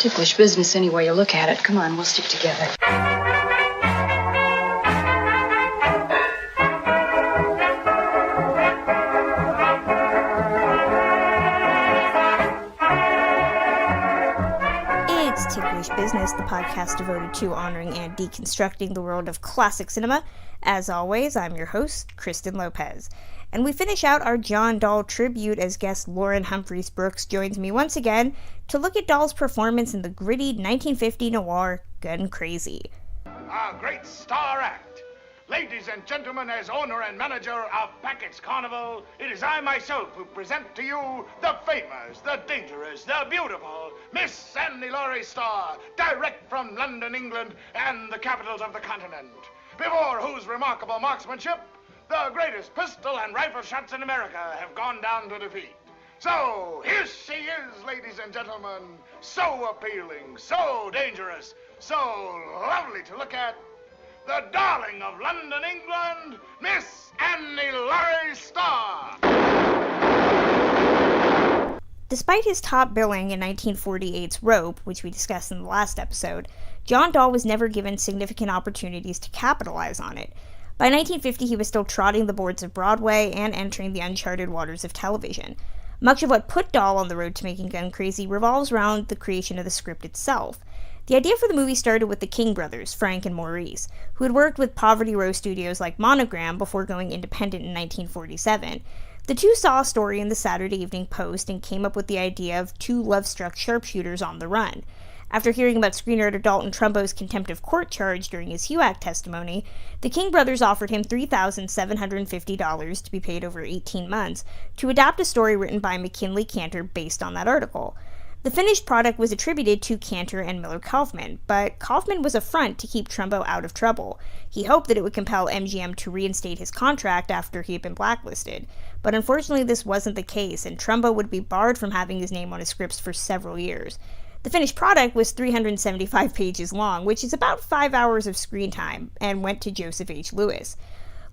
ticklish business any way you look at it. Come on, we'll stick together. It's Ticklish Business, the podcast devoted to honoring and deconstructing the world of classic cinema. As always, I'm your host, Kristen Lopez. And we finish out our John Dall tribute as guest Lauren Humphries-Brooks joins me once again to look at Dall's performance in the gritty 1950 noir Gun Crazy. A great star act. Ladies and gentlemen, as owner and manager of Packett's Carnival, it is I myself who present to you the famous, the dangerous, the beautiful Miss Annie Laurie Starr, direct from London, England, and the capitals of the continent, before whose remarkable marksmanship the greatest pistol and rifle shots in America have gone down to defeat. So, here she is, ladies and gentlemen, so appealing, so dangerous, so lovely to look at, the darling of London, England, Miss Annie Laurie Starr. Despite his top billing in 1948's Rope, which we discussed in the last episode, John Dall was never given significant opportunities to capitalize on it. By 1950, he was still trotting the boards of Broadway and entering the uncharted waters of television. Much of what put Dall on the road to making Gun Crazy revolves around the creation of the script itself. The idea for the movie started with the King brothers, Frank and Maurice, who had worked with Poverty Row studios like Monogram before going independent in 1947. The two saw a story in the Saturday Evening Post and came up with the idea of two love-struck sharpshooters on the run. After hearing about screenwriter Dalton Trumbo's contempt of court charge during his HUAC testimony, the King brothers offered him $3,750 to be paid over 18 months to adapt a story written by McKinley Cantor based on that article. The finished product was attributed to Cantor and Miller Kaufman, but Kaufman was a front to keep Trumbo out of trouble. He hoped that it would compel MGM to reinstate his contract after he had been blacklisted. But unfortunately, this wasn't the case, and Trumbo would be barred from having his name on his scripts for several years. The finished product was 375 pages long, which is about 5 hours of screen time, and went to Joseph H. Lewis.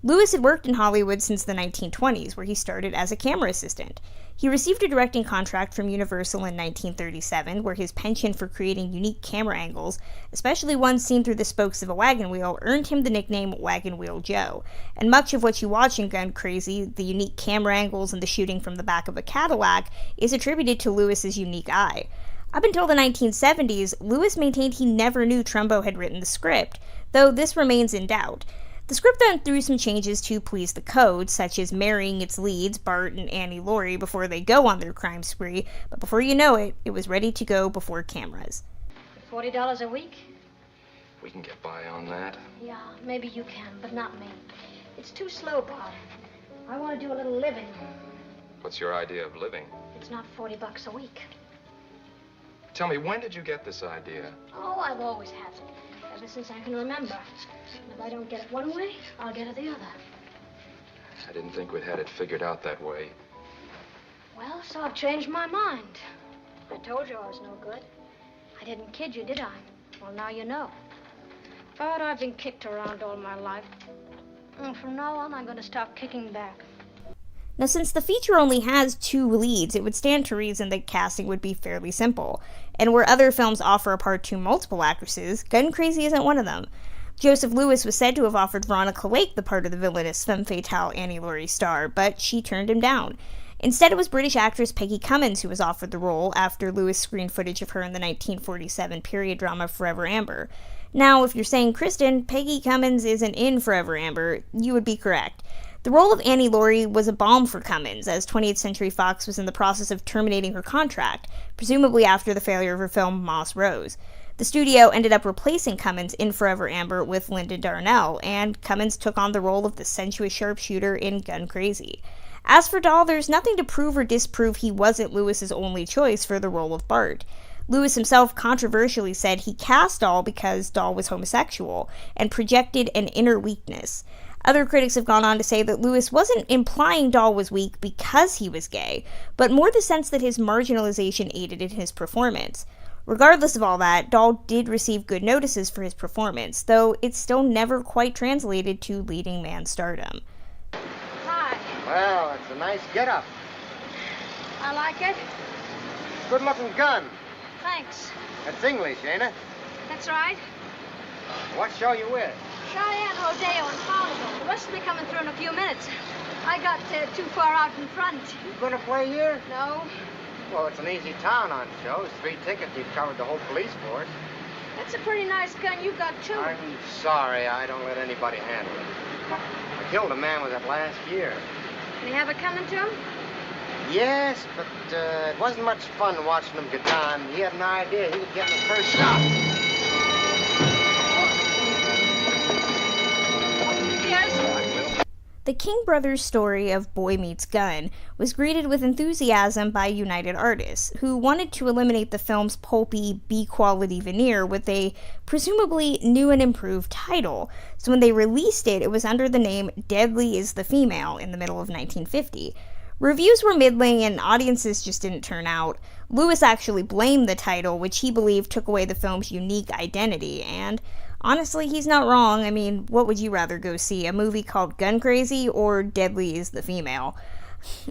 Lewis had worked in Hollywood since the 1920s, where he started as a camera assistant. He received a directing contract from Universal in 1937, where his penchant for creating unique camera angles, especially ones seen through the spokes of a wagon wheel, earned him the nickname Wagon Wheel Joe. And much of what you watch in Gun Crazy, the unique camera angles and the shooting from the back of a Cadillac, is attributed to Lewis's unique eye. Up until the 1970s, Lewis maintained he never knew Trumbo had written the script, though this remains in doubt. The script then threw some changes to please the code, such as marrying its leads, Bart and Annie Laurie, before they go on their crime spree, but before you know it, it was ready to go before cameras. $40 a week? We can get by on that. Yeah, maybe you can, but not me. It's too slow, Bart. I want to do a little living. What's your idea of living? It's not $40 a week. Tell me, when did you get this idea? Oh, I've always had it, ever since I can remember. If I don't get it one way, I'll get it the other. I didn't think we'd had it figured out that way. Well, so I've changed my mind. I told you I was no good. I didn't kid you, did I? Well, now you know. But I've been kicked around all my life. And from now on, I'm going to stop kicking back. Now, since the feature only has 2 leads, it would stand to reason that casting would be fairly simple. And where other films offer a part to multiple actresses, Gun Crazy isn't one of them. Joseph Lewis was said to have offered Veronica Lake the part of the villainous femme fatale Annie Laurie Starr, but she turned him down. Instead, it was British actress Peggy Cummins who was offered the role after Lewis screened footage of her in the 1947 period drama Forever Amber. Now, if you're saying, Kristen, Peggy Cummins isn't in Forever Amber, you would be correct. The role of Annie Laurie was a balm for Cummins, as 20th Century Fox was in the process of terminating her contract, presumably after the failure of her film Moss Rose. The studio ended up replacing Cummins in Forever Amber with Lyndon Darnell, and Cummins took on the role of the sensuous sharpshooter in Gun Crazy. As for Dall, there's nothing to prove or disprove he wasn't Lewis's only choice for the role of Bart. Lewis himself controversially said he cast Dall because Dall was homosexual and projected an inner weakness. Other critics have gone on to say that Lewis wasn't implying Dall was weak because he was gay, but more the sense that his marginalization aided in his performance. Regardless of all that, Dall did receive good notices for his performance, though it still never quite translated to leading man stardom. Hi. Well, it's a nice get-up. I like it. Good-looking gun. Thanks. That's English, ain't it? That's right. What show you with? Cheyenne, Rodeo, and Carnival. The rest will be coming through in a few minutes. I got too far out in front. You gonna play here? No, Well, it's an easy town on shows. 3 tickets, you've covered the whole police force. that's a pretty nice gun you got, too. I'm sorry, I don't let anybody handle it. I killed a man with it last year. Can you have it coming to him? Yes, but it wasn't much fun watching him get down. He had an idea he would get in the first shot. Yes. The King brothers' story of Boy Meets Gun was greeted with enthusiasm by United Artists, who wanted to eliminate the film's pulpy, B-quality veneer with a presumably new and improved title. So when they released it, it was under the name Deadly is the Female in the middle of 1950. Reviews were middling and audiences just didn't turn out. Lewis actually blamed the title, which he believed took away the film's unique identity, and honestly, he's not wrong. I mean, what would you rather go see, a movie called Gun Crazy or Deadly is the Female?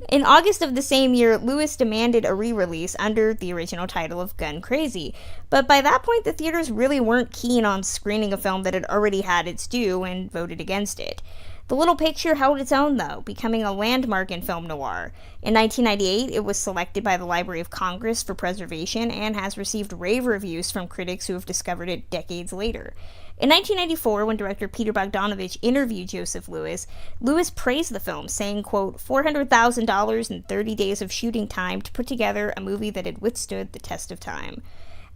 In August of the same year, Lewis demanded a re-release under the original title of Gun Crazy, but by that point the theaters really weren't keen on screening a film that had already had its due and voted against it. The little picture held its own, though, becoming a landmark in film noir. In 1998, it was selected by the Library of Congress for preservation and has received rave reviews from critics who have discovered it decades later. In 1994, when director Peter Bogdanovich interviewed Joseph Lewis, Lewis praised the film, saying, quote, $400,000 and 30 days of shooting time to put together a movie that had withstood the test of time.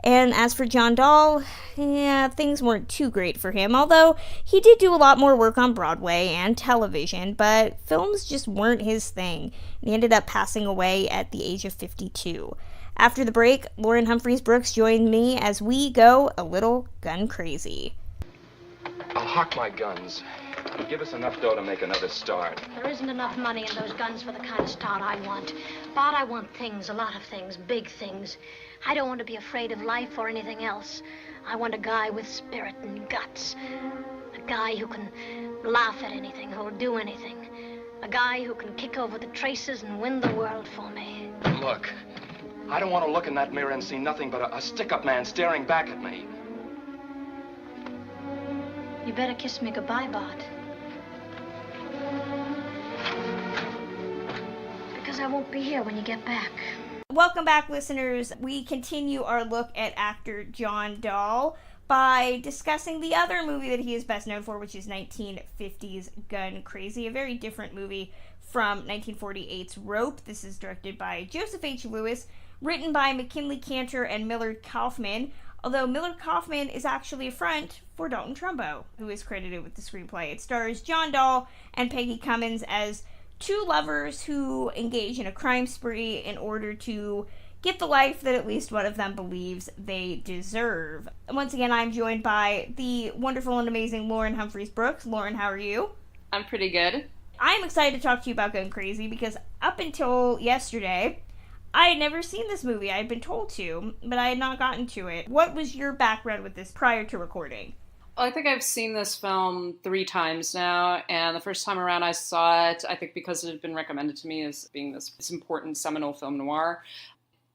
And as for John Dall, yeah, things weren't too great for him, although he did do a lot more work on Broadway and television, but films just weren't his thing, and he ended up passing away at the age of 52. After the break, Lauren Humphries-Brooks joined me as we go a little gun crazy. I'll hock my guns. And give us enough dough to make another start. There isn't enough money in those guns for the kind of start I want. But I want things, a lot of things, big things. I don't want to be afraid of life or anything else. I want a guy with spirit and guts. A guy who can laugh at anything, who'll do anything. A guy who can kick over the traces and win the world for me. Look, I don't want to look in that mirror and see nothing but a stick-up man staring back at me. You better kiss me goodbye, Bart. Because I won't be here when you get back. Welcome back, listeners. We continue our look at actor John Dall by discussing the other movie that he is best known for, which is 1950's Gun Crazy, a very different movie from 1948's Rope. This is directed by Joseph H. Lewis, written by McKinley Cantor and Millard Kaufman, although Millard Kaufman is actually a front for Dalton Trumbo, who is credited with the screenplay. It stars John Dall and Peggy Cummins as two lovers who engage in a crime spree in order to get the life that at least one of them believes they deserve. Once again, I'm joined by the wonderful and amazing Lauren Humphries-Brooks. Lauren, how are you? I'm pretty good. I'm excited to talk to you about Gun Crazy because up until yesterday, I had never seen this movie. I had been told to, but I had not gotten to it. What was your background with this prior to recording? Well, I think I've seen this film 3 times now, and the first time around I saw it, I think because it had been recommended to me as being this important seminal film noir.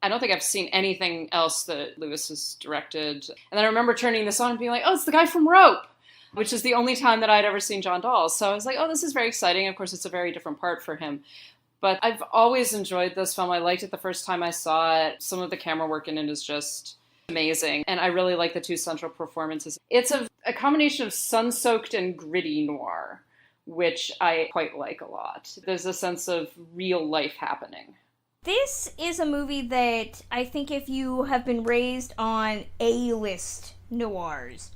I don't think I've seen anything else that Lewis has directed. And then I remember turning this on and being like, oh, it's the guy from Rope, which is the only time that I'd ever seen John Dall. So I was like, oh, this is very exciting. Of course, it's a very different part for him. But I've always enjoyed this film. I liked it the first time I saw it. Some of the camera work in it is just amazing. And I really like the 2 central performances. It's a combination of sun-soaked and gritty noir, which I quite like a lot. There's a sense of real life happening. This is a movie that I think if you have been raised on A-list noirs,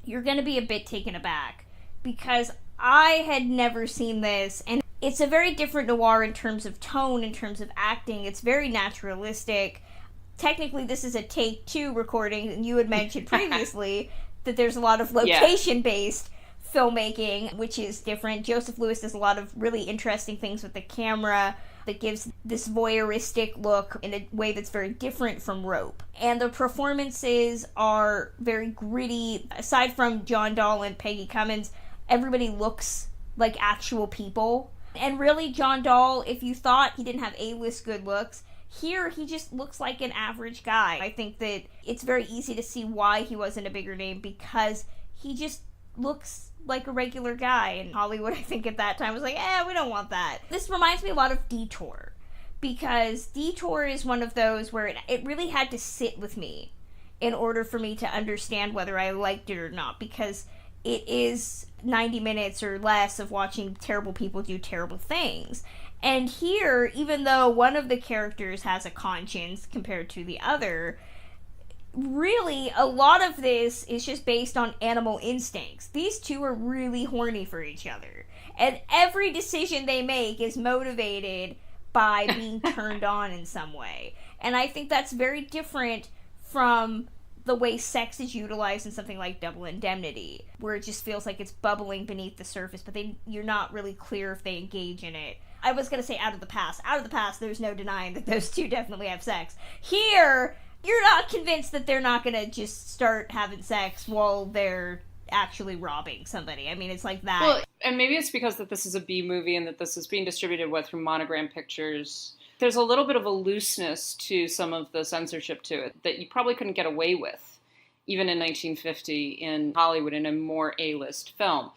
you're going to be a bit taken aback because I had never seen this, and it's a very different noir in terms of tone, in terms of acting. It's very naturalistic. Technically, this is a take 2 recording, and you had mentioned previously that there's a lot of location-based filmmaking, which is different. Joseph Lewis does a lot of really interesting things with the camera that gives this voyeuristic look in a way that's very different from Rope. And the performances are very gritty. Aside from John Dall and Peggy Cummins, everybody looks like actual people. And really, John Dall, if you thought he didn't have A-list good looks, Here, he just looks like an average guy. I think that it's very easy to see why he wasn't a bigger name, because he just looks like a regular guy. And Hollywood, I think at that time, was like, we don't want that. This reminds me a lot of Detour, because Detour is one of those where it really had to sit with me in order for me to understand whether I liked it or not, because it is 90 minutes or less of watching terrible people do terrible things. And here, even though one of the characters has a conscience compared to the other, really, a lot of this is just based on animal instincts. These two are really horny for each other. And every decision they make is motivated by being turned on in some way. And I think that's very different from the way sex is utilized in something like Double Indemnity, where it just feels like it's bubbling beneath the surface, but you're not really clear if they engage in it. I was going to say Out of the Past. Out of the Past, there's no denying that those two definitely have sex. Here, you're not convinced that they're not going to just start having sex while they're actually robbing somebody. I mean, it's like that. Well, and maybe it's because that this is a B movie and that this is being distributed through Monogram Pictures. There's a little bit of a looseness to some of the censorship to it that you probably couldn't get away with, even in 1950 in Hollywood in a more A-list film.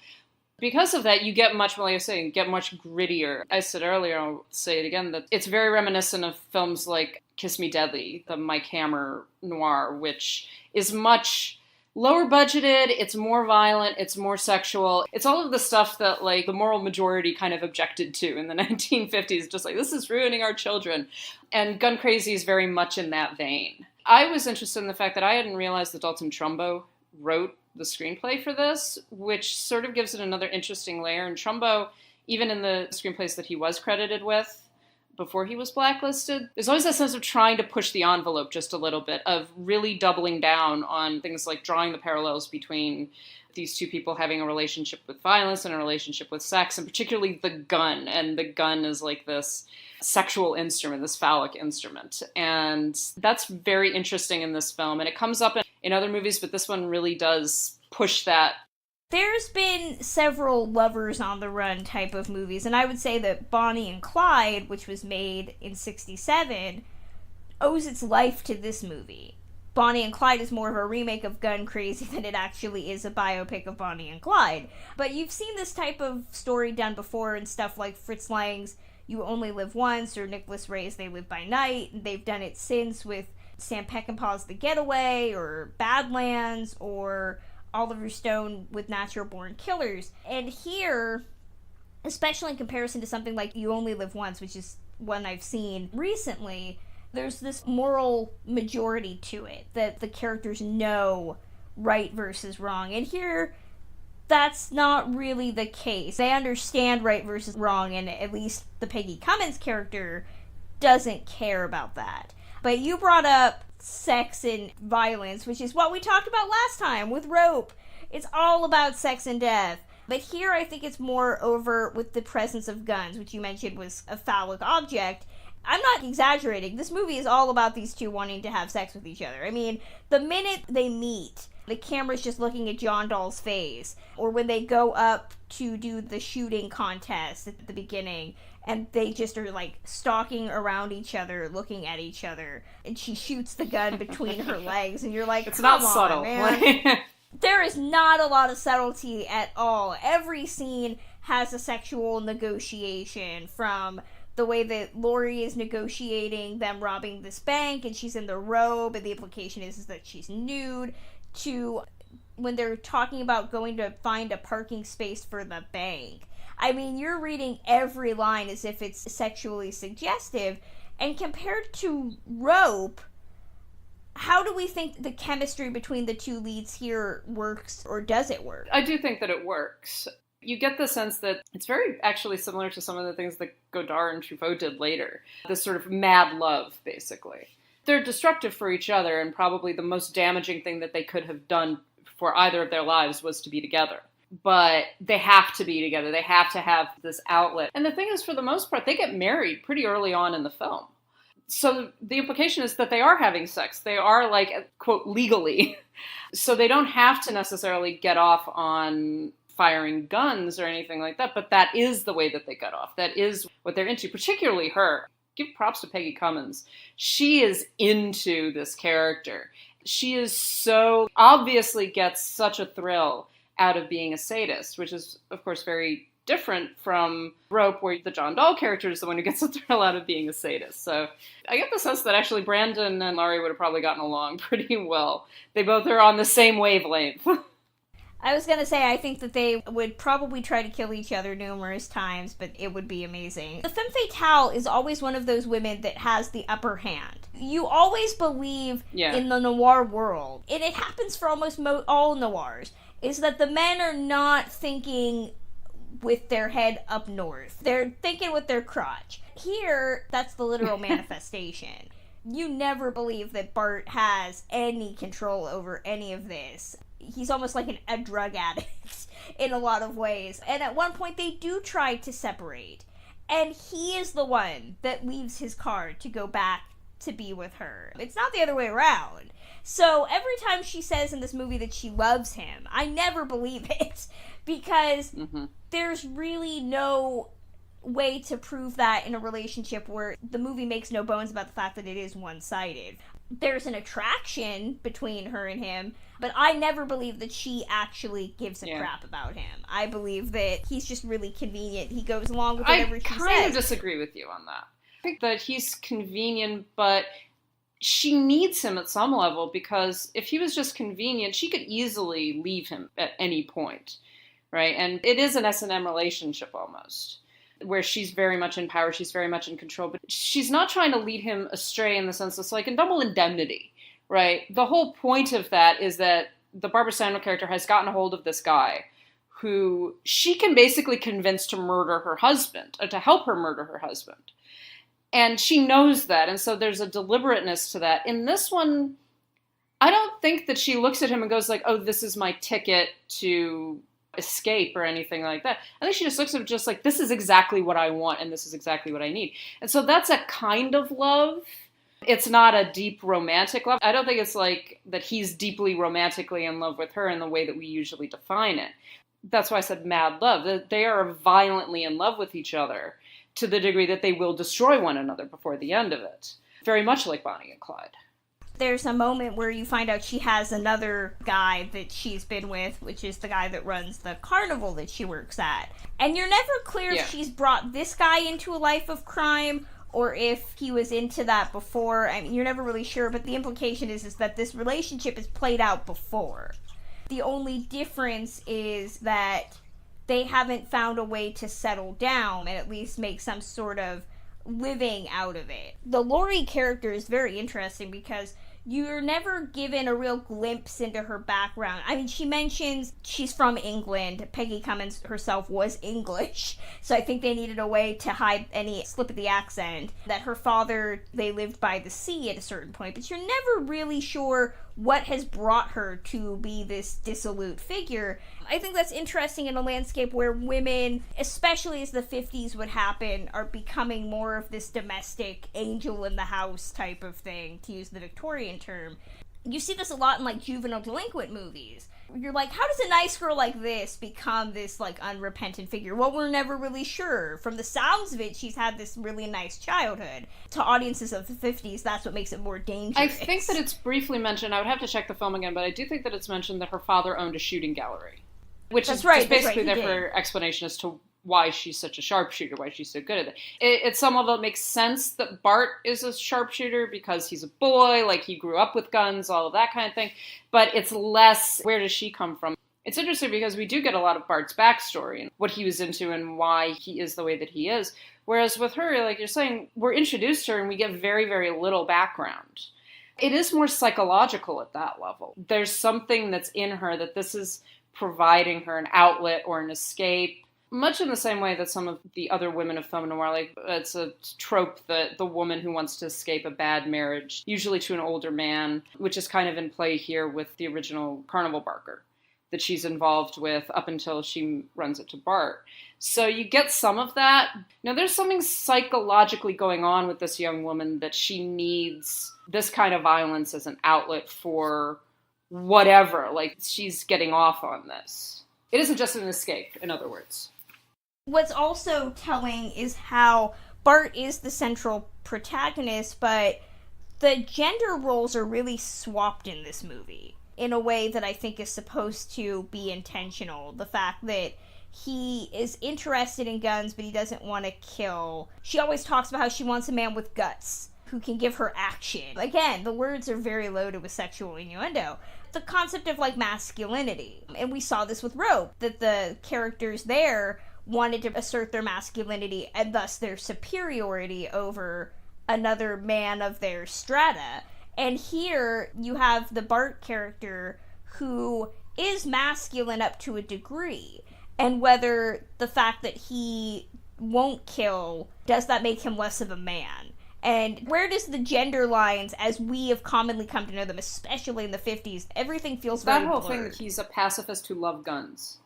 Because of that, you get much, like I was saying, get much grittier. I said earlier, I'll say it again, that it's very reminiscent of films like Kiss Me Deadly, the Mike Hammer noir, which is much lower budgeted, it's more violent, it's more sexual. It's all of the stuff that, like, the moral majority kind of objected to in the 1950s, just like, this is ruining our children. And Gun Crazy is very much in that vein. I was interested in the fact that I hadn't realized that Dalton Trumbo wrote the screenplay for this, which sort of gives it another interesting layer. And Trumbo, even in the screenplays that he was credited with before he was blacklisted, there's always that sense of trying to push the envelope just a little bit, of really doubling down on things like drawing the parallels between these two people having a relationship with violence and a relationship with sex, and particularly the gun. And the gun is like this sexual instrument, this phallic instrument. And that's very interesting in this film. And it comes up in other movies, but this one really does push that. There's been several lovers on the run type of movies, and I would say that Bonnie and Clyde, which was made in 1967, owes its life to this movie. Bonnie and Clyde is more of a remake of Gun Crazy than it actually is a biopic of Bonnie and Clyde. But you've seen this type of story done before in stuff like Fritz Lang's You Only Live Once, or Nicholas Ray's They Live by Night. And they've done it since with Sam Peckinpah's The Getaway, or Badlands, or Oliver Stone with Natural Born Killers. And here, especially in comparison to something like You Only Live Once, which is one I've seen recently, there's this moral majority to it, that the characters know right versus wrong. And here, that's not really the case. They understand right versus wrong, and at least the Peggy Cummins character doesn't care about that. But you brought up sex and violence, which is what we talked about last time with Rope. It's all about sex and death. But here I think it's more over with the presence of guns, which you mentioned was a phallic object. I'm not exaggerating. This movie is all about these two wanting to have sex with each other. I mean, the minute they meet, the camera's just looking at John Dall's face. Or when they go up to do the shooting contest at the beginning, and they just are, like, stalking around each other, looking at each other. And she shoots the gun between her legs, and you're like, it's not subtle, man. There is not a lot of subtlety at all. Every scene has a sexual negotiation, from the way that Laurie is negotiating them robbing this bank, and she's in the robe, and the implication is that she's nude, to when they're talking about going to find a parking space for the bank. I mean, you're reading every line as if it's sexually suggestive, and compared to Rope, how do we think the chemistry between the two leads here works, or does it work? I do think that it works. You get the sense that it's very actually similar to some of the things that Godard and Truffaut did later. This sort of mad love, basically. They're destructive for each other, and probably the most damaging thing that they could have done for either of their lives was to be together. But they have to be together. They have to have this outlet. And the thing is, for the most part, they get married pretty early on in the film. So the implication is that they are having sex. They are, like, quote, legally. So they don't have to necessarily get off on firing guns or anything like that, but that is the way that they got off. That is what they're into, particularly her. give props to Peggy Cummins. She is into this character. She is so obviously gets such a thrill out of being a sadist, which is, of course, very different from Rope, where the John Dall character is the one who gets a thrill out of being a sadist. So I get the sense that actually Brandon and Laurie would have probably gotten along pretty well. They both are on the same wavelength. I was gonna say, I think that they would probably try to kill each other numerous times, but it would be amazing. The femme fatale is always one of those women that has the upper hand. You always believe in the noir world, and it happens for almost all noirs, is that the men are not thinking with their head up north. They're thinking with their crotch. Here, that's the literal manifestation. You never believe that Bart has any control over any of this. He's almost like a drug addict in a lot of ways. And at one point, they do try to separate. And he is the one that leaves his car to go back to be with her. It's not the other way around. So every time she says in this movie that she loves him, I never believe it. Because there's really no way to prove that in a relationship where the movie makes no bones about the fact that it is one-sided. There's an attraction between her and him, but I never believe that she actually gives a crap about him. I believe that he's just really convenient. He goes along with whatever she says. I kind of disagree with you on that. I think that he's convenient, but she needs him at some level, because if he was just convenient, she could easily leave him at any point, right? And it is an S&M relationship almost, where she's very much in power, she's very much in control, but she's not trying to lead him astray in the sense it's like in Double Indemnity, right? The whole point of that is that the Barbara Stanwyck character has gotten a hold of this guy who she can basically convince to murder her husband, or to help her murder her husband. And she knows that, and so there's a deliberateness to that. In this one, I don't think that she looks at him and goes like, oh, this is my ticket to escape or anything like that. I think she just looks at him just like, this is exactly what I want and this is exactly what I need. And so that's a kind of love. It's not a deep romantic love. I don't think it's like that he's deeply romantically in love with her in the way that we usually define it. That's why I said mad love. That they are violently in love with each other to the degree that they will destroy one another before the end of it. Very much like Bonnie and Clyde. There's a moment where you find out she has another guy that she's been with, which is the guy that runs the carnival that she works at. And you're never clear if she's brought this guy into a life of crime or if he was into that before. I mean, you're never really sure, but the implication is that this relationship is played out before. The only difference is that they haven't found a way to settle down and at least make some sort of living out of it. The Laurie character is very interesting because you're never given a real glimpse into her background. I mean, she mentions she's from England. Peggy Cummins herself was English, so I think they needed a way to hide any slip of the accent. That her father, they lived by the sea at a certain point, but you're never really sure what has brought her to be this dissolute figure. I think that's interesting in a landscape where women, especially as the 50s would happen, are becoming more of this domestic angel in the house type of thing, to use the Victorian term. You see this a lot in like juvenile delinquent movies. You're like, how does a nice girl like this become this like unrepentant figure? Well, we're never really sure. From the sounds of it, she's had this really nice childhood. To audiences of the 50s, that's what makes it more dangerous. I think that it's briefly mentioned, I would have to check the film again, but I do think that it's mentioned that her father owned a shooting gallery. Which is basically there for explanation as to why she's such a sharpshooter, why she's so good at it. At some level, it makes sense that Bart is a sharpshooter because he's a boy, like he grew up with guns, all of that kind of thing. But it's less, where does she come from? It's interesting because we do get a lot of Bart's backstory and what he was into and why he is the way that he is. Whereas with her, like you're saying, we're introduced to her and we get very, very little background. It is more psychological at that level. There's something that's in her that this is providing her an outlet or an escape, much in the same way that some of the other women of film noir, like it's a trope that the woman who wants to escape a bad marriage, usually to an older man, which is kind of in play here with the original Carnival Barker that she's involved with up until she runs it to Bart. So you get some of that. Now there's something psychologically going on with this young woman that she needs this kind of violence as an outlet for whatever, like she's getting off on this. It isn't just an escape, in other words. What's also telling is how Bart is the central protagonist, but the gender roles are really swapped in this movie in a way that I think is supposed to be intentional. The fact that he is interested in guns, but he doesn't want to kill. She always talks about how she wants a man with guts who can give her action. Again, the words are very loaded with sexual innuendo. The concept of, like, masculinity. And we saw this with Rope, that the characters there wanted to assert their masculinity and thus their superiority over another man of their strata. And here you have the Bart character who is masculine up to a degree. And whether the fact that he won't kill, does that make him less of a man? And where does the gender lines, as we have commonly come to know them, especially in the 50s, everything feels very blurred. That whole thing that he's a pacifist who loved guns,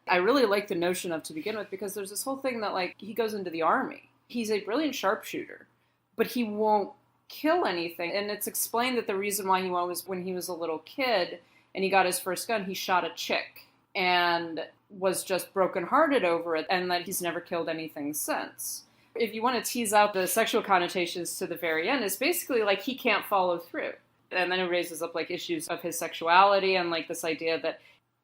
I really like the notion of to begin with, because there's this whole thing that, like, he goes into the army. He's a brilliant sharpshooter, but he won't kill anything. And it's explained that the reason why he was, when he was a little kid and he got his first gun, he shot a chick and was just brokenhearted over it, and that he's never killed anything since. If you want to tease out the sexual connotations to the very end, it's basically like he can't follow through. And then it raises up, like, issues of his sexuality and, like, this idea that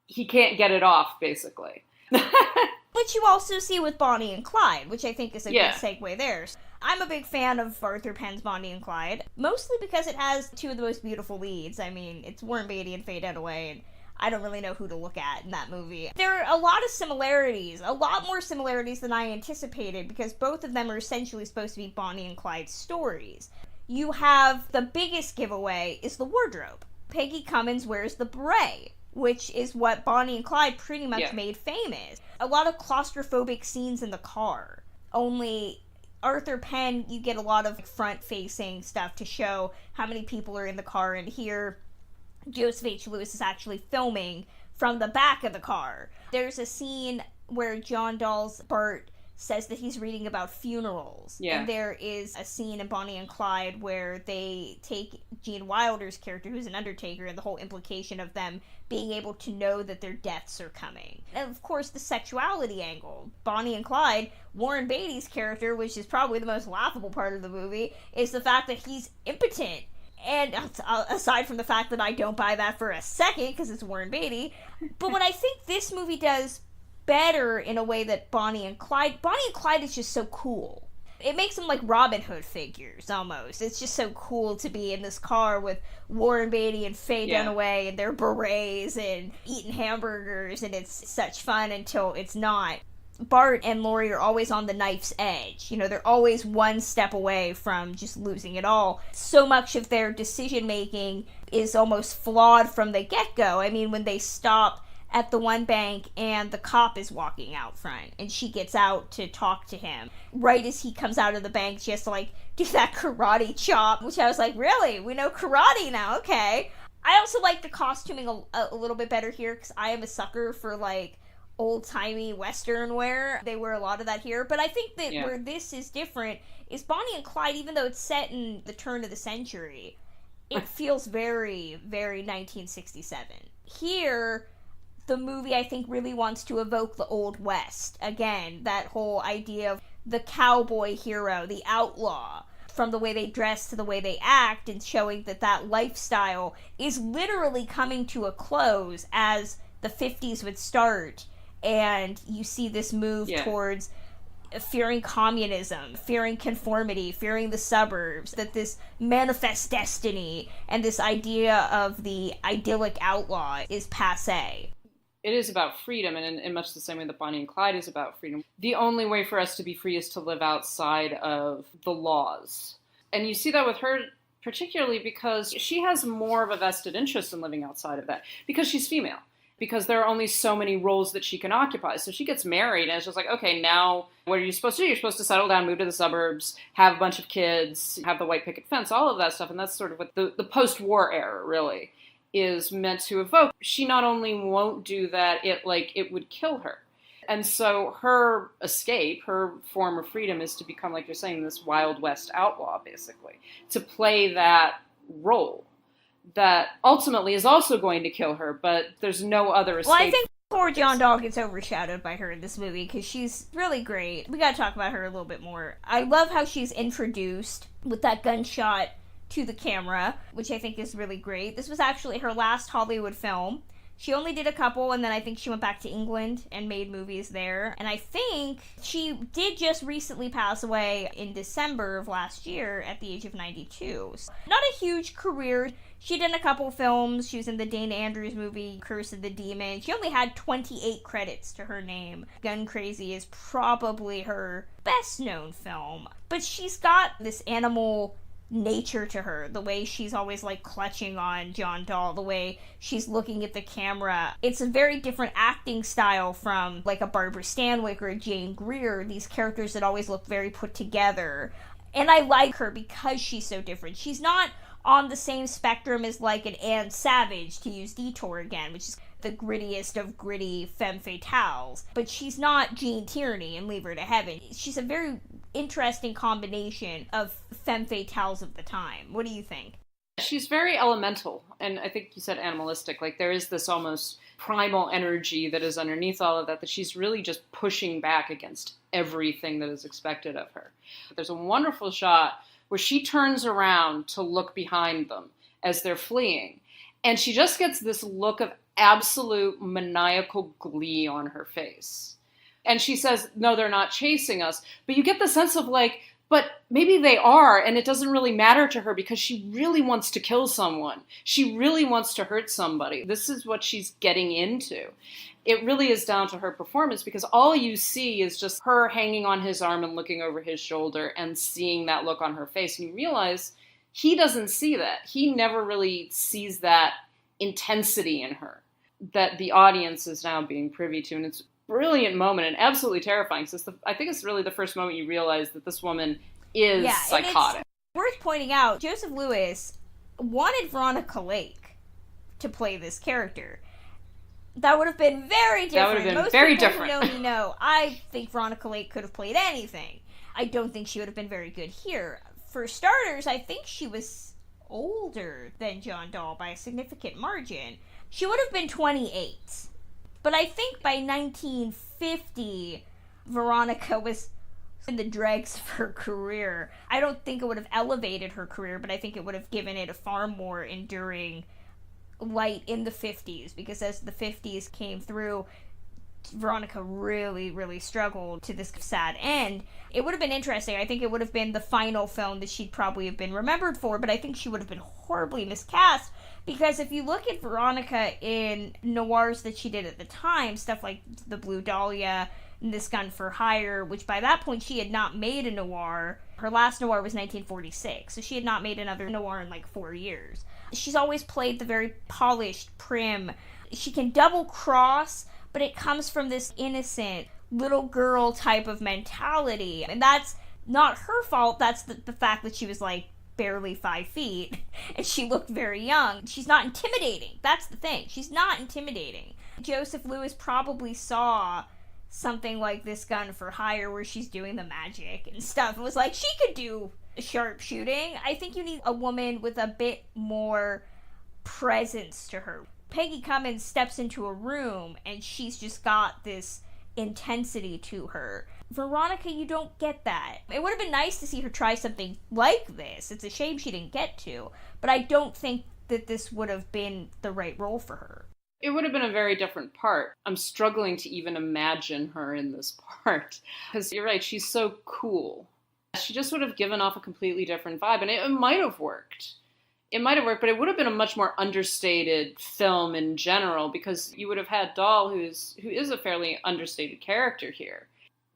he can't get it off, basically. Which you also see with Bonnie and Clyde, which I think is a good segue there. I'm a big fan of Arthur Penn's Bonnie and Clyde, mostly because it has two of the most beautiful leads. I mean, it's Warren Beatty and Faye Dunaway, and I don't really know who to look at in that movie. There are a lot of similarities, a lot more similarities than I anticipated, because both of them are essentially supposed to be Bonnie and Clyde stories. You have the biggest giveaway is the wardrobe. Peggy Cummins wears the beret, which is what Bonnie and Clyde pretty much made famous. A lot of claustrophobic scenes in the car. Only Arthur Penn, you get a lot of front-facing stuff to show how many people are in the car, and here Joseph H. Lewis is actually filming from the back of the car. There's a scene where John Dall's Bart says that he's reading about funerals. Yeah. And there is a scene in Bonnie and Clyde where they take Gene Wilder's character, who's an undertaker, and the whole implication of them being able to know that their deaths are coming. And of course, the sexuality angle. Bonnie and Clyde, Warren Beatty's character, which is probably the most laughable part of the movie, is the fact that he's impotent. And aside from the fact that I don't buy that for a second, because it's Warren Beatty, but what I think this movie does better in a way that Bonnie and Clyde is just so cool. It makes them like Robin Hood figures, almost. It's just so cool to be in this car with Warren Beatty and Faye Dunaway and their berets and eating hamburgers, and it's such fun until it's not. Bart and Laurie are always on the knife's edge. You know, they're always one step away from just losing it all. So much of their decision-making is almost flawed from the get-go. I mean, when they stop at the one bank and the cop is walking out front and she gets out to talk to him. Right as he comes out of the bank, she has to, like, do that karate chop, which I was like, really? We know karate now, okay. I also like the costuming a little bit better here, because I am a sucker for, like, old-timey Western wear. They wear a lot of that here. But I think that where this is different is Bonnie and Clyde, even though it's set in the turn of the century, it feels very, very 1967. Here, the movie, I think, really wants to evoke the Old West. Again, that whole idea of the cowboy hero, the outlaw, from the way they dress to the way they act, and showing that that lifestyle is literally coming to a close as the 50s would start. And you see this move towards fearing communism, fearing conformity, fearing the suburbs, that this manifest destiny and this idea of the idyllic outlaw is passé. It is about freedom, and in much the same way that Bonnie and Clyde is about freedom. The only way for us to be free is to live outside of the laws. And you see that with her particularly because she has more of a vested interest in living outside of that, because she's female. Because there are only so many roles that she can occupy. So she gets married, and it's just like, okay, now what are you supposed to do? You're supposed to settle down, move to the suburbs, have a bunch of kids, have the white picket fence, all of that stuff. And that's sort of what the post-war era, really, is meant to evoke. She not only won't do that, it would kill her. And so her escape, her form of freedom, is to become, like you're saying, this Wild West outlaw, basically. To play that role. that ultimately is also going to kill her, but there's no other escape. Well, I think poor John Dall gets overshadowed by her in this movie because she's really great. We gotta talk about her a little bit more. I love how she's introduced with that gunshot to the camera, which I think is really great. This was actually her last Hollywood film. She only did a couple, and then I think she went back to England and made movies there. And I think she did just recently pass away in December of last year at the age of 92. So not a huge career. She did a couple films. She was in the Dana Andrews movie, Curse of the Demon. She only had 28 credits to her name. Gun Crazy is probably her best-known film. But she's got this animal nature to her, the way she's always like clutching on John Dall, the way she's looking at the camera. It's a very different acting style from like a Barbara Stanwyck or a Jane Greer, these characters that always look very put together. And I like her because she's so different. She's not on the same spectrum as like an Anne Savage, to use Detour again, which is the grittiest of gritty femme fatales. But she's not Jean Tierney in Leave Her to Heaven. She's a very interesting combination of femme fatales of the time. What do you think? She's very elemental, and I think you said animalistic. Like, there is this almost primal energy that is underneath all of that she's really just pushing back against everything that is expected of her. There's a wonderful shot where she turns around to look behind them as they're fleeing, and she just gets this look of absolute maniacal glee on her face. And she says, no, they're not chasing us. But you get the sense of like, but maybe they are, and it doesn't really matter to her because she really wants to kill someone. She really wants to hurt somebody. This is what she's getting into. It really is down to her performance because all you see is just her hanging on his arm and looking over his shoulder and seeing that look on her face. And you realize he doesn't see that. He never really sees that intensity in her that the audience is now being privy to. And it's brilliant moment and absolutely terrifying. So I think it's really the first moment you realize that this woman is psychotic. Worth pointing out, Joseph Lewis wanted Veronica Lake to play this character. That would have been very different. That would have been Most very people different. Who know me know. I think Veronica Lake could have played anything. I don't think she would have been very good here. For starters, I think she was older than John Dall by a significant margin. She would have been 28. But I think by 1950, Veronica was in the dregs of her career. I don't think it would have elevated her career, but I think it would have given it a far more enduring light in the 50s, because as the 50s came through, Veronica really, really struggled to this sad end. It would have been interesting. I think it would have been the final film that she'd probably have been remembered for, but I think she would have been horribly miscast, because if you look at Veronica in noirs that she did at the time, stuff like The Blue Dahlia and This Gun for Hire, which by that point she had not made a noir. Her last noir was 1946, so she had not made another noir in like 4 years. She's always played the very polished, prim. She can double cross, but it comes from this innocent little girl type of mentality. And that's not her fault. That's the fact that she was like barely 5 feet and she looked very young. She's not intimidating. That's the thing. She's not intimidating. Joseph Lewis probably saw something like This Gun for Hire where she's doing the magic and stuff. It was like, she could do sharpshooting. I think you need a woman with a bit more presence to her. Peggy Cummins steps into a room and she's just got this intensity to her. Veronica, you don't get that. It would have been nice to see her try something like this. It's a shame she didn't get to, but I don't think that this would have been the right role for her. It would have been a very different part. I'm struggling to even imagine her in this part. Because you're right, she's so cool. She just would have given off a completely different vibe, and it might have worked. It might have worked, but it would have been a much more understated film in general, because you would have had Dall, who is a fairly understated character here.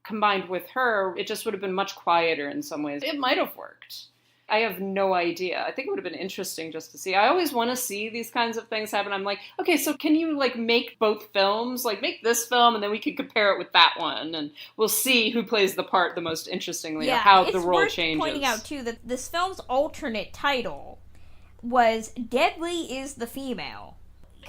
Combined with her, it just would have been much quieter in some ways. It might have worked. I have no idea. I think it would have been interesting just to see. I always want to see these kinds of things happen. I'm like, okay, so can you like make both films? Like make this film and then we can compare it with that one and we'll see who plays the part the most interestingly, or how the role changes. It's worth pointing out too that this film's alternate title was Deadly is the Female.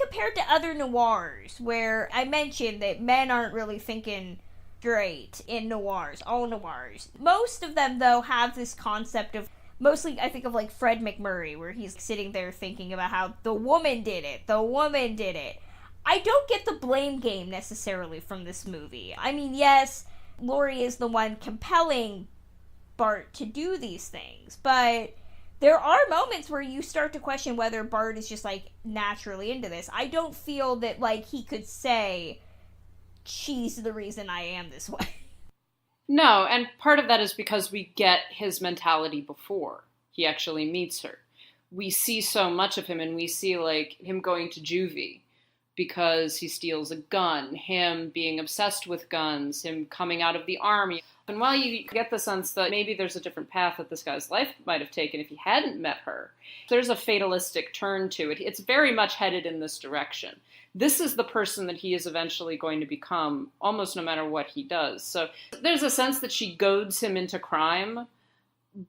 Compared to other noirs where I mentioned that men aren't really thinking straight in noirs, all noirs. Most of them though have this concept of Mostly, I think of like Fred McMurray, where he's sitting there thinking about how the woman did it. The woman did it. I don't get the blame game necessarily from this movie. I mean, yes, Laurie is the one compelling Bart to do these things, but there are moments where you start to question whether Bart is just like naturally into this. I don't feel that like he could say, she's the reason I am this way. No, and part of that is because we get his mentality before he actually meets her. We see so much of him, and we see, like, him going to juvie because he steals a gun, him being obsessed with guns, him coming out of the army. And while you get the sense that maybe there's a different path that this guy's life might have taken if he hadn't met her, there's a fatalistic turn to it. It's very much headed in this direction. This is the person that he is eventually going to become, almost no matter what he does. So there's a sense that she goads him into crime,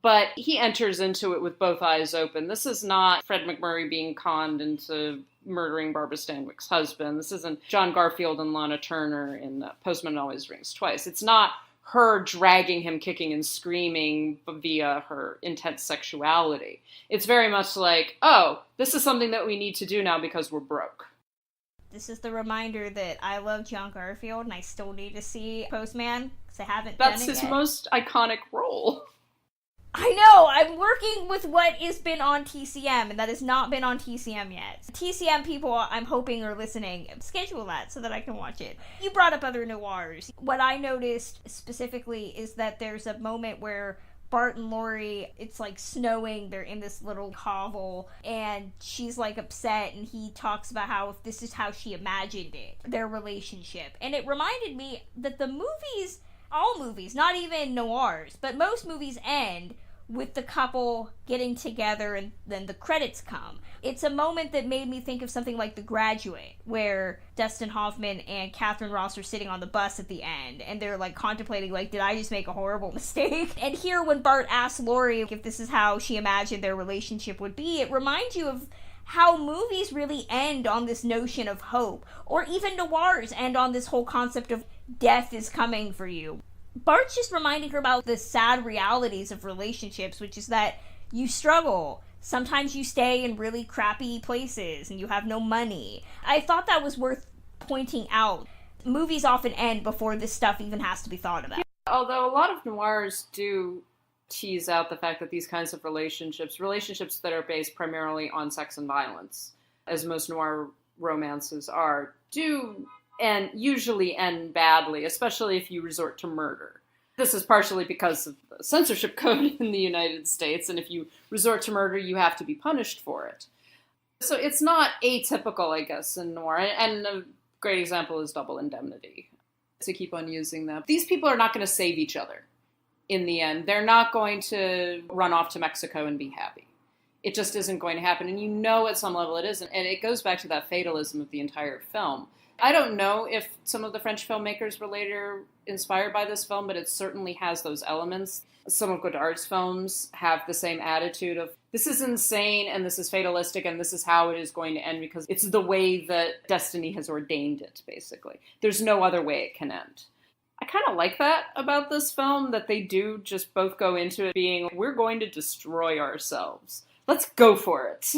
but he enters into it with both eyes open. This is not Fred McMurray being conned into murdering Barbara Stanwyck's husband. This isn't John Garfield and Lana Turner in Postman Always Rings Twice. It's not her dragging him kicking and screaming via her intense sexuality. It's very much like, oh, this is something that we need to do now because we're broke. This is the reminder that I love John Garfield and I still need to see Postman because I haven't That's done it his yet. most iconic role. I know! I'm working with what has been on TCM, and that has not been on TCM yet. TCM people, I'm hoping, are listening. Schedule that so that I can watch it. You brought up other noirs. What I noticed specifically is that there's a moment where Bart and Laurie, it's like snowing, they're in this little hovel, and she's like upset, and he talks about how this is how she imagined it, their relationship. And it reminded me that the movies, all movies, not even noirs, but most movies end with the couple getting together and then the credits come. It's a moment that made me think of something like The Graduate, where Dustin Hoffman and Catherine Ross are sitting on the bus at the end, and they're like contemplating, like, did I just make a horrible mistake? And here, when Bart asks Laurie if this is how she imagined their relationship would be, it reminds you of how movies really end on this notion of hope, or even noirs end on this whole concept of death is coming for you. Bart's just reminding her about the sad realities of relationships, which is that you struggle. Sometimes you stay in really crappy places and you have no money. I thought that was worth pointing out. Movies often end before this stuff even has to be thought about. Yeah, although a lot of noirs do tease out the fact that these kinds of relationships that are based primarily on sex and violence, as most noir romances are, do and usually end badly, especially if you resort to murder. This is partially because of the censorship code in the United States, and if you resort to murder, you have to be punished for it. So it's not atypical, I guess, in noir. And a great example is Double Indemnity, to keep on using that. These people are not going to save each other in the end. They're not going to run off to Mexico and be happy. It just isn't going to happen, and you know at some level it isn't. And it goes back to that fatalism of the entire film. I don't know if some of the French filmmakers were later inspired by this film, but it certainly has those elements. Some of Godard's films have the same attitude of, this is insane, and this is fatalistic, and this is how it is going to end, because it's the way that destiny has ordained it, basically. There's no other way it can end. I kind of like that about this film, that they do just both go into it being, we're going to destroy ourselves. Let's go for it.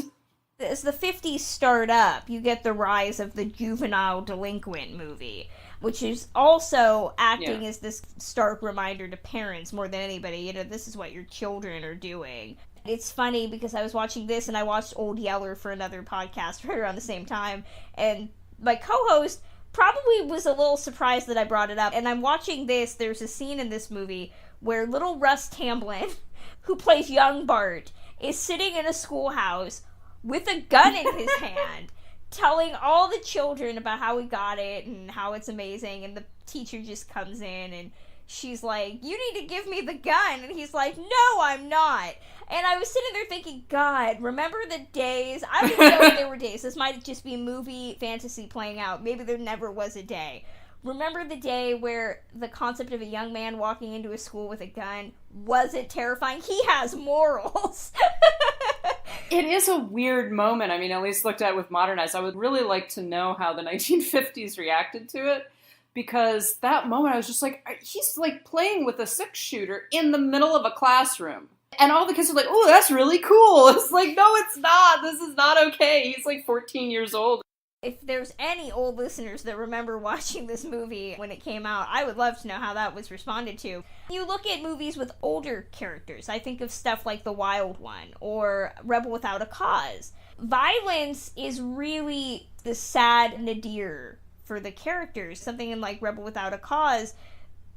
As the 50s start up, you get the rise of the juvenile delinquent movie, which is also acting as this stark reminder to parents more than anybody, you know, this is what your children are doing. It's funny because I was watching this and I watched Old Yeller for another podcast right around the same time, and my co-host probably was a little surprised that I brought it up, and I'm watching this. There's a scene in this movie where little Russ Tamblyn, who plays young Bart, is sitting in a schoolhouse with a gun in his hand, telling all the children about how he got it and how it's amazing, and the teacher just comes in and she's like, you need to give me the gun, and he's like, no, I'm not. And I was sitting there thinking, God, remember the days? I don't even know if there were days. This might just be movie fantasy playing out. Maybe there never was a day. Remember the day where the concept of a young man walking into a school with a gun wasn't terrifying? He has morals. It is a weird moment. I mean, at least looked at with modern eyes. I would really like to know how the 1950s reacted to it, because that moment I was just like, he's like playing with a 6-shooter in the middle of a classroom. And all the kids are like, oh, that's really cool. It's like, no, it's not. This is not okay. He's like 14 years old. If there's any old listeners that remember watching this movie when it came out, I would love to know how that was responded to. You look at movies with older characters. I think of stuff like The Wild One or Rebel Without a Cause. Violence is really the sad nadir for the characters. Something in like Rebel Without a Cause,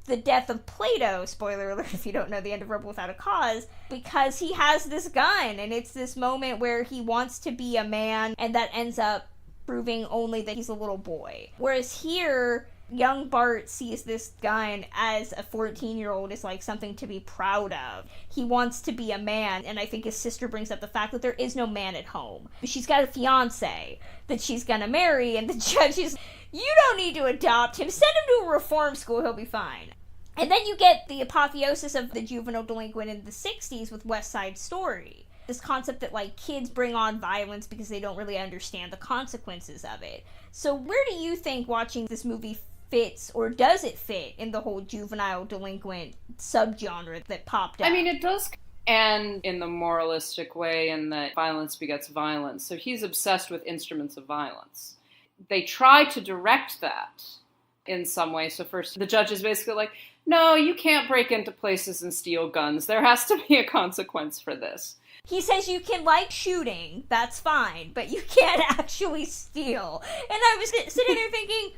the death of Plato, spoiler alert if you don't know the end of Rebel Without a Cause, because he has this gun, and it's this moment where he wants to be a man, and that ends up proving only that he's a little boy. Whereas here, young Bart sees this gun as a 14-year-old is like something to be proud of. He wants to be a man, and I think his sister brings up the fact that there is no man at home. She's got a fiance that she's gonna marry, and the judge is, you don't need to adopt him, send him to a reform school, he'll be fine. And then you get the apotheosis of the juvenile delinquent in the 60s with West Side Story. This concept that, like, kids bring on violence because they don't really understand the consequences of it. So where do you think watching this movie fits, or does it fit, in the whole juvenile delinquent subgenre that popped up? I mean, it does, and in the moralistic way, in that violence begets violence. So he's obsessed with instruments of violence. They try to direct that in some way. So first, the judge is basically like, no, you can't break into places and steal guns. There has to be a consequence for this. He says you can like shooting, that's fine, but you can't actually steal. And I was sitting there thinking,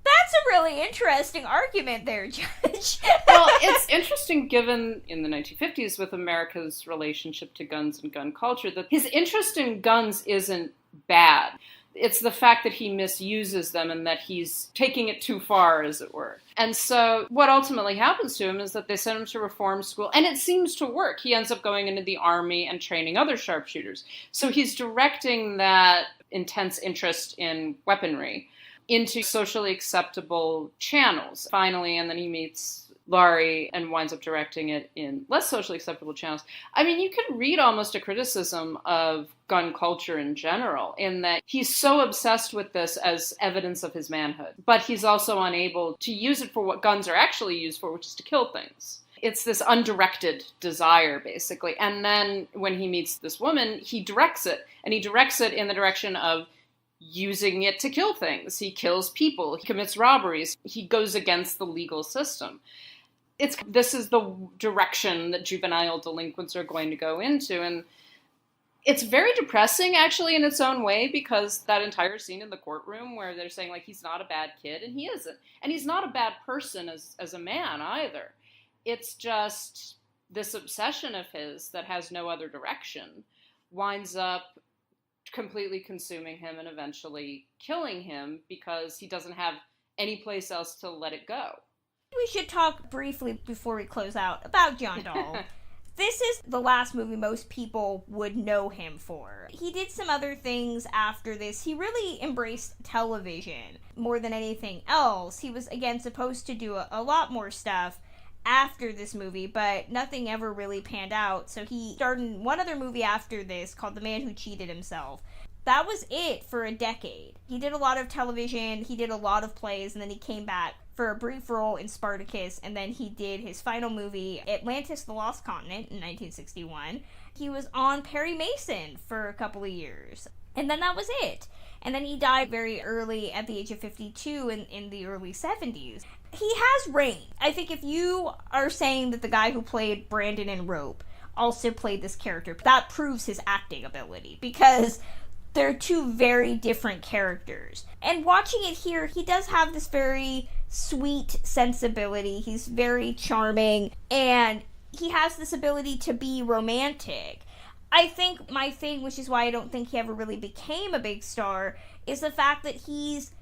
that's a really interesting argument there, Judge. Well, it's interesting given in the 1950s with America's relationship to guns and gun culture that his interest in guns isn't bad. It's the fact that he misuses them and that he's taking it too far, as it were. And so what ultimately happens to him is that they send him to reform school, and it seems to work. He ends up going into the army and training other sharpshooters. So he's directing that intense interest in weaponry into socially acceptable channels, finally, and then he meets Laurie and winds up directing it in less socially acceptable channels. I mean, you could read almost a criticism of gun culture in general, in that he's so obsessed with this as evidence of his manhood, but he's also unable to use it for what guns are actually used for, which is to kill things. It's this undirected desire, basically. And then when he meets this woman, he directs it, and he directs it in the direction of using it to kill things. He kills people, he commits robberies, he goes against the legal system. This is the direction that juvenile delinquents are going to go into, and it's very depressing, actually, in its own way, because that entire scene in the courtroom where they're saying, like, he's not a bad kid, and he isn't. And he's not a bad person as a man, either. It's just this obsession of his that has no other direction winds up completely consuming him and eventually killing him because he doesn't have any place else to let it go. We should talk briefly before we close out about John Dall. This is the last movie most people would know him for. He did some other things after this. He really embraced television more than anything else. He was, again, supposed to do a lot more stuff after this movie, but nothing ever really panned out. So he starred in one other movie after this called The Man Who Cheated Himself. That was it for a decade. He did a lot of television, he did a lot of plays, and then he came back for a brief role in Spartacus, and then he did his final movie, Atlantis: The Lost Continent, in 1961. He was on Perry Mason for a couple of years, and then that was it. And then he died very early at the age of 52 in the early 70s. He has range. I think if you are saying that the guy who played Brandon in Rope also played this character, that proves his acting ability, because they're two very different characters. And watching it here, he does have this very sweet sensibility. He's very charming, and he has this ability to be romantic. I think my thing, which is why I don't think he ever really became a big star, is the fact that he's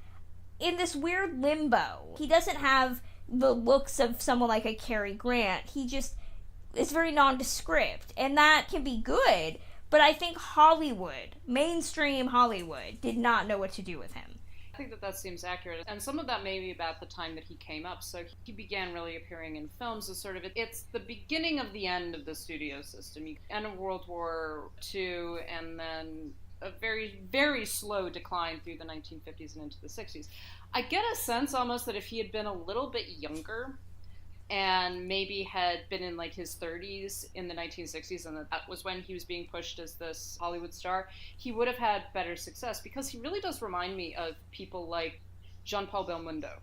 in this weird limbo. He doesn't have the looks of someone like a Cary Grant. He just is very nondescript, and that can be good, but I think Hollywood, mainstream Hollywood, did not know what to do with him. I think that seems accurate, and some of that may be about the time that he came up. So he began really appearing in films as sort of, it's the beginning of the end of the studio system. End of World War II, and then a very, very slow decline through the 1950s and into the 60s. I get a sense almost that if he had been a little bit younger, and maybe had been in like his 30s in the 1960s, and that was when he was being pushed as this Hollywood star, he would have had better success, because he really does remind me of people like Jean-Paul Belmondo,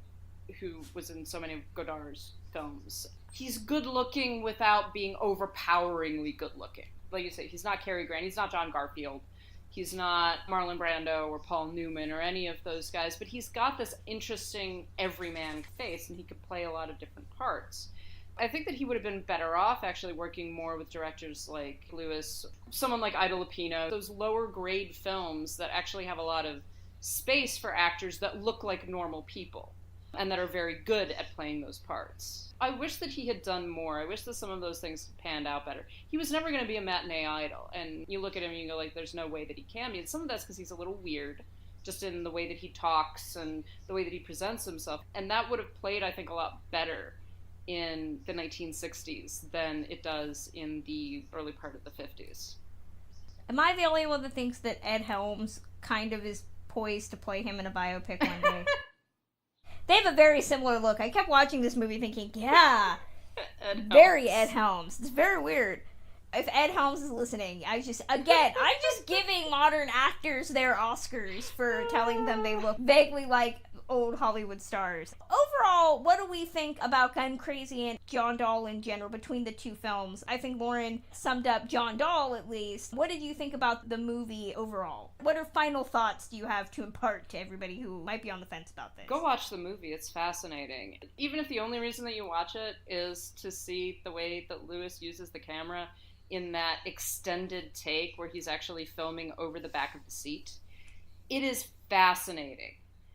who was in so many of Godard's films. He's good looking without being overpoweringly good looking. Like you say, he's not Cary Grant, he's not John Garfield, he's not Marlon Brando or Paul Newman or any of those guys, but he's got this interesting everyman face, and he could play a lot of different parts. I think that he would have been better off actually working more with directors like Lewis, someone like Ida Lupino, those lower grade films that actually have a lot of space for actors that look like normal people and that are very good at playing those parts. I wish that he had done more. I wish that some of those things panned out better. He was never going to be a matinee idol, and you look at him and you go like, there's no way that he can be. And some of that's because he's a little weird, just in the way that he talks and the way that he presents himself. And that would have played, I think, a lot better in the 1960s than it does in the early part of the 50s. Am I the only one that thinks that Ed Helms kind of is poised to play him in a biopic one day? They have a very similar look. I kept watching this movie thinking, yeah, very Ed Helms. It's very weird. If Ed Helms is listening, I'm just giving modern actors their Oscars for telling them they look vaguely like old Hollywood stars. Overall, what do we think about Gun Crazy and John Dall in general between the two films? I think Lauren summed up John Dall at least. What did you think about the movie overall? What are final thoughts do you have to impart to everybody who might be on the fence about this? Go watch the movie. It's fascinating. Even if the only reason that you watch it is to see the way that Lewis uses the camera in that extended take where he's actually filming over the back of the seat. It is fascinating.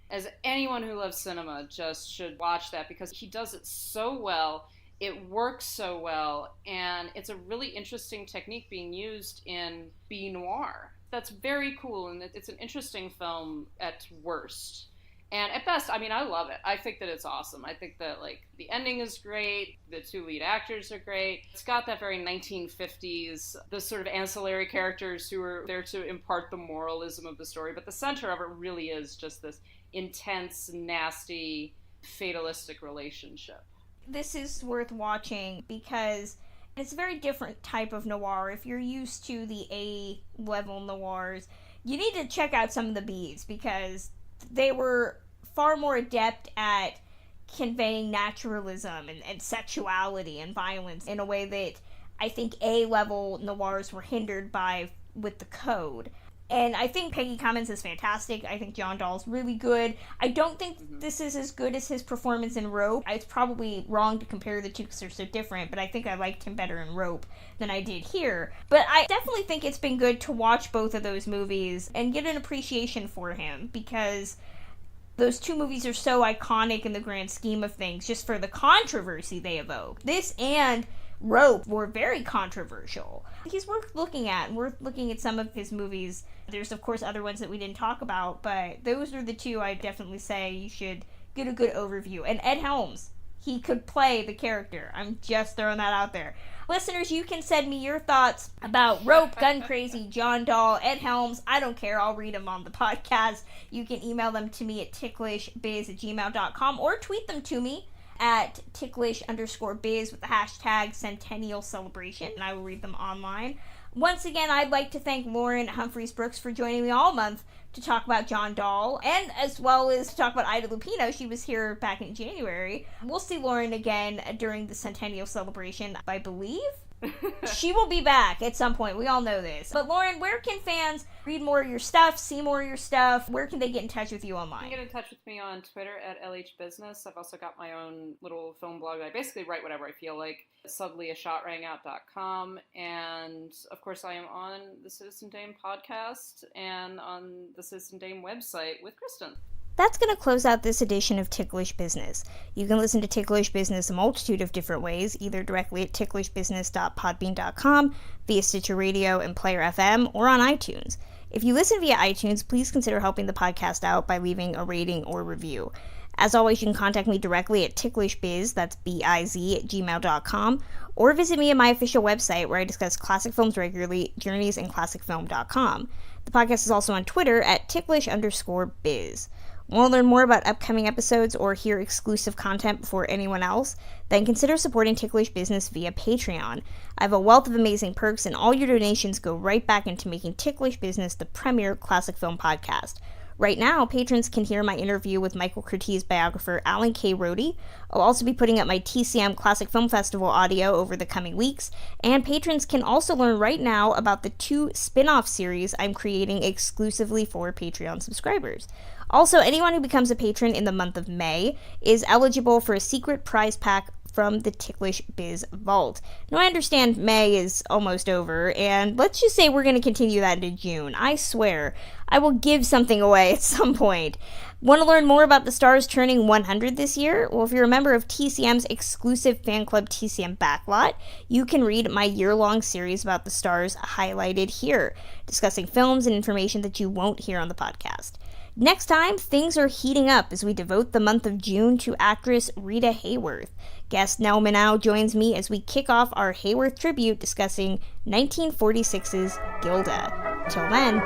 As anyone who loves cinema just should watch that, because he does it so well, it works so well, and it's a really interesting technique being used in B-noir. That's very cool, and it's an interesting film at worst. And at best, I mean, I love it. I think that it's awesome. I think that, like, the ending is great, the two lead actors are great. It's got that very 1950s, the sort of ancillary characters who are there to impart the moralism of the story, but the center of it really is just this intense, nasty, fatalistic relationship. This is worth watching because it's a very different type of noir. If you're used to the A-level noirs, you need to check out some of the Bs, because they were far more adept at conveying naturalism and sexuality and violence in a way that I think A-level noirs were hindered by with the code. And I think Peggy Cummins is fantastic. I think John Dall's really good. I don't think this is as good as his performance in Rope. It's probably wrong to compare the two because they're so different, but I think I liked him better in Rope than I did here. But I definitely think it's been good to watch both of those movies and get an appreciation for him, because those two movies are so iconic in the grand scheme of things, just for the controversy they evoke. This and Rope were very controversial. He's worth looking at, and worth looking at some of his movies. There's, of course, other ones that we didn't talk about, but those are the two I definitely say you should get a good overview. And Ed Helms, he could play the character. I'm just throwing that out there. Listeners, you can send me your thoughts about Rope, Gun Crazy, John Dall, Ed Helms. I don't care. I'll read them on the podcast. You can email them to me at ticklishbiz@gmail.com or tweet them to me at ticklish_biz with the hashtag Centennial Celebration, and I will read them online. Once again, I'd like to thank Lauren Humphries-Brooks for joining me all month to talk about John Dall, and as well as to talk about Ida Lupino. She was here back in January. We'll see Lauren again during the Centennial Celebration, I believe. She will be back at some point. We all know this. But Lauren, where can fans read more of your stuff, see more of your stuff? Where can they get in touch with you online? You can get in touch with me on Twitter at LHBusiness. I've also got my own little film blog. I basically write whatever I feel like. SuddenlyAshotRang.com. And, of course, I am on the Citizen Dame podcast and on the Citizen Dame website with Kristen. That's going to close out this edition of Ticklish Business. You can listen to Ticklish Business a multitude of different ways, either directly at ticklishbusiness.podbean.com, via Stitcher Radio and Player FM, or on iTunes. If you listen via iTunes, please consider helping the podcast out by leaving a rating or review. As always, you can contact me directly at ticklishbiz, that's B-I-Z, @gmail.com, or visit me at my official website where I discuss classic films regularly, journeysandclassicfilm.com. The podcast is also on Twitter at ticklish_biz. Want to learn more about upcoming episodes or hear exclusive content before anyone else? Then consider supporting Ticklish Business via Patreon. I have a wealth of amazing perks, and all your donations go right back into making Ticklish Business the premier classic film podcast. Right now, patrons can hear my interview with Michael Curtiz biographer Alan K. Rohde. I'll also be putting up my TCM Classic Film Festival audio over the coming weeks, and patrons can also learn right now about the 2 spin-off series I'm creating exclusively for Patreon subscribers. Also, anyone who becomes a patron in the month of May is eligible for a secret prize pack from the Ticklish Biz Vault. Now, I understand May is almost over, and let's just say we're going to continue that into June. I swear, I will give something away at some point. Want to learn more about the stars turning 100 this year? Well, if you're a member of TCM's exclusive fan club TCM Backlot, you can read my year-long series about the stars highlighted here, discussing films and information that you won't hear on the podcast. Next time, things are heating up as we devote the month of June to actress Rita Hayworth. Guest Nell Minnow joins me as we kick off our Hayworth tribute discussing 1946's Gilda. Till then,